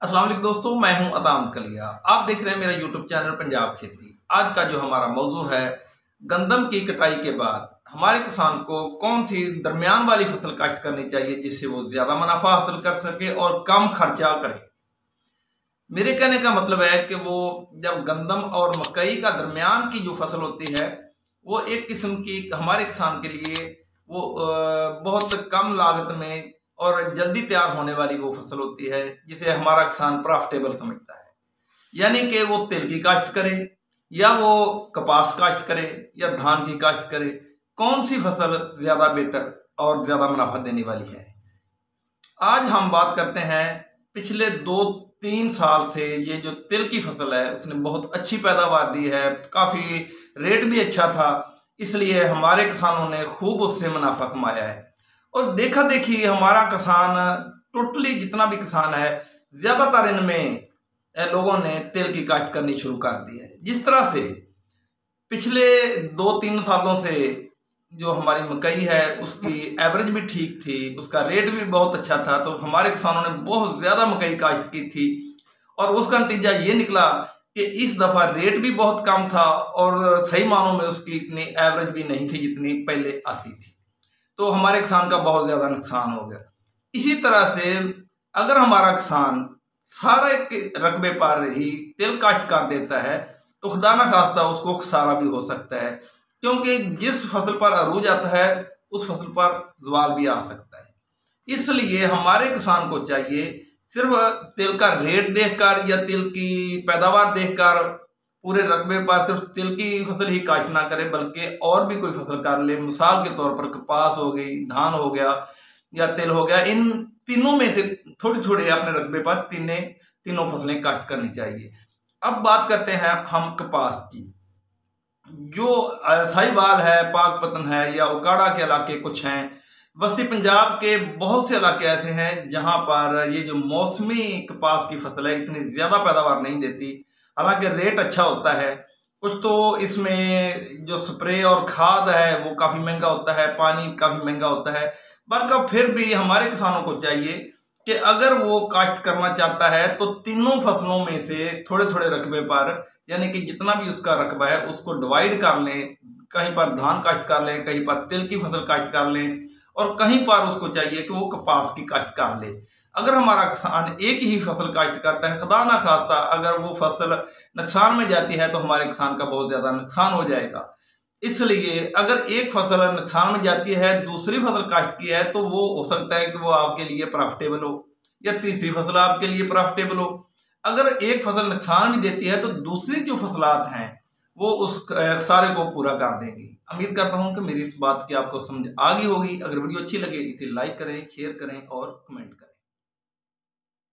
अस्सलाम वालेकुम दोस्तों, मैं हूं अताम कलिया। आप देख रहे हैं मेरा यूट्यूब चैनल पंजाब खेती। आज का जो हमारा मौजू है, गंदम की कटाई के बाद हमारे किसान को कौन सी दरमियान वाली फसल काश्त करनी चाहिए जिससे वो ज्यादा मुनाफा हासिल कर सके और कम खर्चा करे। मेरे कहने का मतलब है कि वो जब गंदम और मकई का दरमियान की जो फसल होती है, वो एक किस्म की हमारे किसान के लिए वो बहुत कम लागत में और जल्दी तैयार होने वाली वो फसल होती है जिसे हमारा किसान प्रॉफिटेबल समझता है। यानी कि वो तिल की काश्त करे या वो कपास काश्त करे या धान की काश्त करे, कौन सी फसल ज्यादा बेहतर और ज्यादा मुनाफा देने वाली है। आज हम बात करते हैं पिछले 2-3 साल से ये जो तिल की फसल है उसने बहुत अच्छी पैदावार दी है, काफी रेट भी अच्छा था, इसलिए हमारे किसानों ने खूब उससे मुनाफा कमाया है। और देखा देखी हमारा किसान टोटली जितना भी किसान है, ज्यादातर इनमें लोगों ने तिल की काश्त करनी शुरू कर दी है। जिस तरह से पिछले 2-3 सालों से जो हमारी मकई है उसकी एवरेज भी ठीक थी, उसका रेट भी बहुत अच्छा था, तो हमारे किसानों ने बहुत ज्यादा मकई काश्त की थी और उसका नतीजा ये निकला कि इस दफा रेट भी बहुत कम था और सही मानों में उसकी इतनी एवरेज भी नहीं थी जितनी पहले आती थी, तो हमारे किसान का बहुत ज्यादा नुकसान हो गया। इसी तरह से अगर हमारा किसान सारे रकबे पर ही तिल काश्त कर देता है तो खुदा ना खास्ता उसको खसारा भी हो सकता है, क्योंकि जिस फसल पर अरूज आता है उस फसल पर जवाल भी आ सकता है। इसलिए हमारे किसान को चाहिए सिर्फ तिल का रेट देखकर या तिल की पैदावार देखकर पूरे रकबे पर सिर्फ तिल की फसल ही काश्त ना करे, बल्कि और भी कोई फसल कर ले। मिसाल के तौर पर कपास हो गई, धान हो गया या तिल हो गया, इन तीनों में से थोड़ी थोड़ी अपने रकबे पर तीनों फसलें काश्त करनी चाहिए। अब बात करते हैं हम कपास की। जो साहिवाल है, पाकपतन है या उकाड़ा के इलाके कुछ हैं, वसी पंजाब के बहुत से इलाके ऐसे हैं जहां पर ये जो मौसमी कपास की फसल है इतनी ज्यादा पैदावार नहीं देती, हालांकि रेट अच्छा होता है। कुछ तो इसमें जो स्प्रे और खाद है वो काफी महंगा होता है, पानी काफी महंगा होता है, बल्कि फिर भी हमारे किसानों को चाहिए कि अगर वो काश्त करना चाहता है तो तीनों फसलों में से थोड़े थोड़े रकबे पर, यानी कि जितना भी उसका रकबा है उसको डिवाइड कर लें। कहीं पर धान काश्त कर लें, कहीं पर तिल की फसल काश्त कर लें और कहीं पर उसको चाहिए कि वो कपास की काश्त कर ले। अगर हमारा किसान एक ही फसल काश्त करता है, खुदा ना खास्ता अगर वो फसल नुकसान में जाती है तो हमारे किसान का बहुत ज्यादा नुकसान हो जाएगा। इसलिए अगर एक फसल नुकसान में जाती है, दूसरी फसल काश्त की है, तो वो हो सकता है कि वो आपके लिए प्रॉफिटेबल हो या तीसरी फसल आपके लिए प्रॉफिटेबल हो। अगर एक फसल नुकसान भी देती है तो दूसरी जो फसलात हैं वो उस सारे को पूरा कर देंगी। उम्मीद करता हूं कि मेरी इस बात की आपको समझ आ गई होगी। अगर वीडियो अच्छी लगे इसे लाइक करें, शेयर करें और कमेंट करें।